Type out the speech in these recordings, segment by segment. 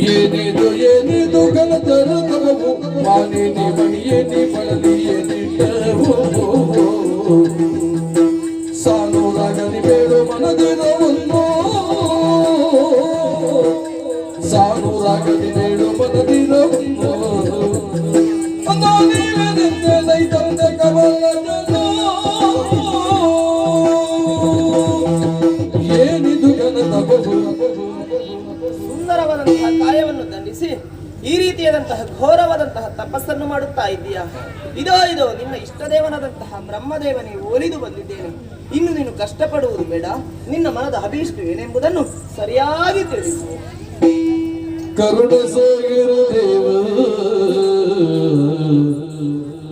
ಏನಿದು ಏನಿದು ಕನತರ ತಮವು ಮಾನೇನಿ ಮಣಿಯೇನಿ ಬಳಲಿಯೇನಿಟ್ಟವು ಸಾನೂರಾಗಲಿ ಬೇಡು ಮನದಿರವನ್ನು ಸಾನೂರಾಗಲಿ ಬೇಡು ಮನದಿರವನ್ನು ಅಂದೋ ನೀವೆನೆಂದೆ ದೈತಂದೆ ಕವಲಜನು ಏನಿದು ಕನತಮವು ಸುಂದರವಾದಂತಹ ಕಾಯವನ್ನು ದಂಡಿಸಿ ಈ ರೀತಿಯಾದಂತಹ ಘೋರವಾದಂತಹ ತಪಸ್ಸನ್ನು ಮಾಡುತ್ತಾ ಇದ್ದೀಯಾ? ಇದೋ ನಿನ್ನ ಇಷ್ಟದೇವನಾದಂತಹ ಬ್ರಹ್ಮದೇವನೇ ಒಲಿದು ಬಂದಿದ್ದೇನೆ. ಇನ್ನು ನೀನು ಕಷ್ಟಪಡುವುದು ಬೇಡ. ನಿನ್ನ ಮನದ ಅಭೀಷ್ಟ ಏನೆಂಬುದನ್ನು ಸರಿಯಾಗಿ ತಿಳಿಸು. ಕರುಣ ಸಾಗರ ದೇವ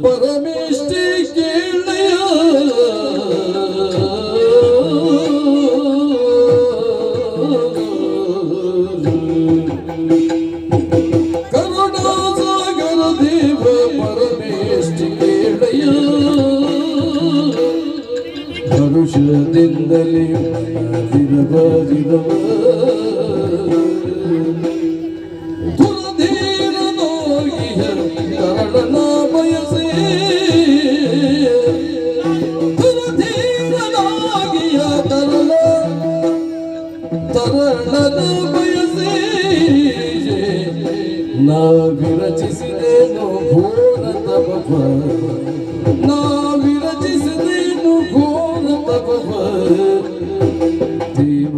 ಪರಮೇಷ್ಠಿ ಕೇಳಯ ಕರುಣಾಸಾಗರ ದೇವ ಪರಮೇಷ್ಠಿ ಕೇಳಯ ಹರುಷದಿಂದಲೇ ದಿನಬಾರಿದವ ದುರಧೀರನೋಗಿಹ ಕರಳನ ಬಯಸೇ ದುರಧೀರನಾಗಿಯ ತರಳನ ಬಯಸೇ ನಾ ವಿರಚಿಸಿದೇನು ಘೋರ ತಪವ ನಾ ವಿರಚಿಸಿದೇನು ಘೋರ ತಪವ ದೇವ